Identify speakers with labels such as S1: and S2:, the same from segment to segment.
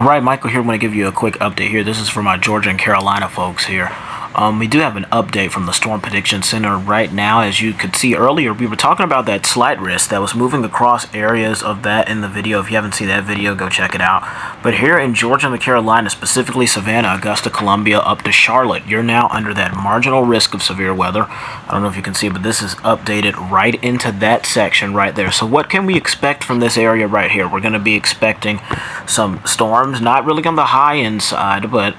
S1: Right, Michael here. I want to give you a quick update here. This is for my Georgia and Carolina folks here. We do have an update from the Storm Prediction Center right now. As you could see earlier, we were talking about that slight risk that was moving across areas of that in the video. If you haven't seen that video, go check it out. But here in Georgia and the Carolinas, specifically Savannah, Augusta, Columbia, up to Charlotte, you're now under that marginal risk of severe weather. I don't know if you can see, but this is updated right into that section right there. So what can we expect from this area right here? We're going to be expecting some storms, not really on the high end side, but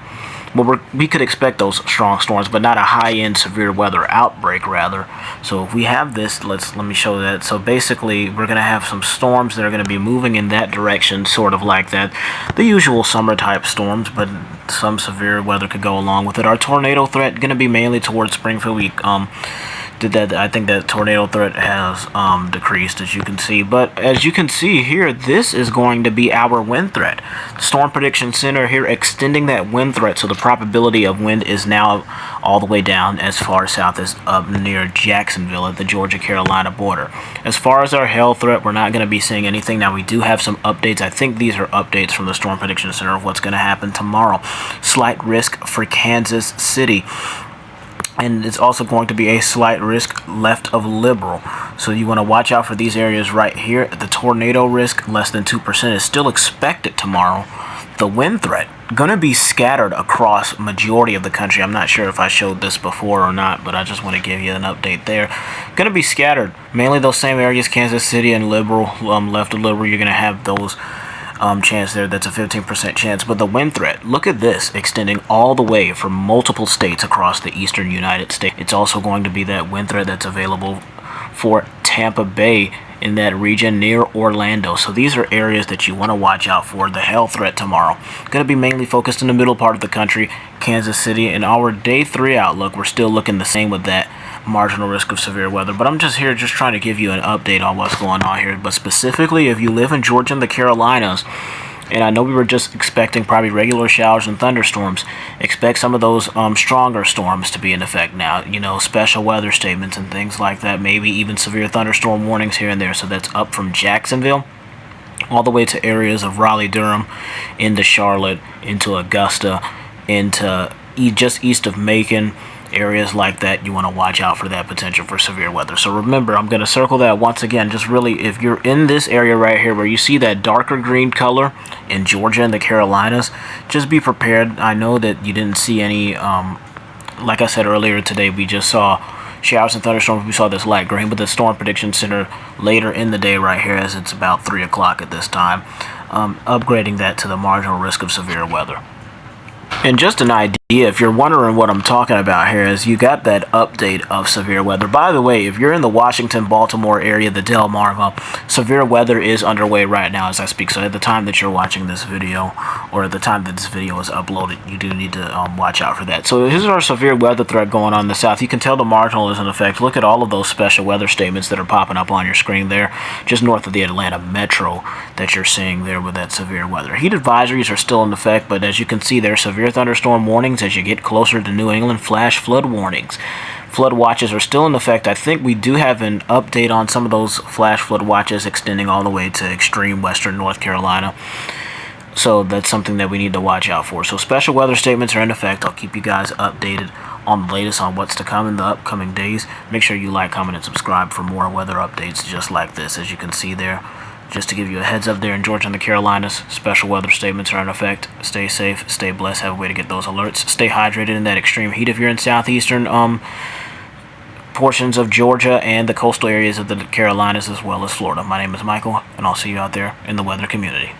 S1: we could expect those strong storms, but not a high-end severe weather outbreak, rather. So if we have this, let me show that. So basically, we're going to have some storms that are going to be moving in that direction, sort of like that. The usual summer-type storms, but some severe weather could go along with it. Our tornado threat going to be mainly towards Springfield. I think that tornado threat has decreased, as you can see. But as you can see here, this is going to be our wind threat. The Storm Prediction Center here extending that wind threat, so the probability of wind is now all the way down as far south as up near Jacksonville at the Georgia-Carolina border. As far as our hail threat, we're not going to be seeing anything. Now, we do have some updates. I think these are updates from the Storm Prediction Center of what's going to happen tomorrow. Slight risk for Kansas City. And it's also going to be a slight risk left of Liberal. So you want to watch out for these areas right here. The tornado risk, less than 2%, is still expected tomorrow. The wind threat, going to be scattered across majority of the country. I'm not sure if I showed this before or not, but I just want to give you an update there. Going to be scattered. Mainly those same areas, Kansas City and Liberal, left of Liberal. You're going to have those chance there. That's a 15% chance. But the wind threat, look at this, extending all the way from multiple states across the eastern United States. It's also going to be that wind threat that's available for Tampa Bay in that region near Orlando. So these are areas that you want to watch out for. The hail threat tomorrow going to be mainly focused in the middle part of the country, Kansas City. In our day 3 outlook, we're still looking the same with that marginal risk of severe weather. But I'm just here just trying to give you an update on what's going on here. But specifically, if you live in Georgia and the Carolinas, and I know we were just expecting probably regular showers and thunderstorms, expect some of those stronger storms to be in effect now. You know, special weather statements and things like that. Maybe even severe thunderstorm warnings here and there. So that's up from Jacksonville all the way to areas of Raleigh-Durham, into Charlotte, into Augusta, into just east of Macon. Areas like that, you want to watch out for that potential for severe weather. So remember, I'm going to circle that once again. Just really, if you're in this area right here where you see that darker green color in Georgia and the Carolinas, just be prepared. I know that you didn't see any, like I said earlier today, we just saw showers and thunderstorms. We saw this light green, but the Storm Prediction Center later in the day right here, as it's about 3 o'clock at this time, upgrading that to the marginal risk of severe weather. And just an idea, if you're wondering what I'm talking about here, is you got that update of severe weather. By the way, if you're in the Washington, Baltimore area, the Delmarva, severe weather is underway right now as I speak. So at the time that you're watching this video, or at the time that this video is uploaded, you do need to watch out for that. So here's our severe weather threat going on in the south. You can tell the marginal is in effect. Look at all of those special weather statements that are popping up on your screen there, just north of the Atlanta metro that you're seeing there with that severe weather. Heat advisories are still in effect, but as you can see there, severe thunderstorm warnings as you get closer to New England, flash flood warnings. Flood watches are still in effect. I think we do have an update on some of those flash flood watches extending all the way to extreme western North Carolina. So that's something that we need to watch out for. So special weather statements are in effect. I'll keep you guys updated on the latest on what's to come in the upcoming days. Make sure you like, comment, and subscribe for more weather updates just like this. As you can see there, just to give you a heads up there in Georgia and the Carolinas, special weather statements are in effect. Stay safe, stay blessed, have a way to get those alerts. Stay hydrated in that extreme heat if you're in southeastern portions of Georgia and the coastal areas of the Carolinas as well as Florida. My name is Michael, and I'll see you out there in the weather community.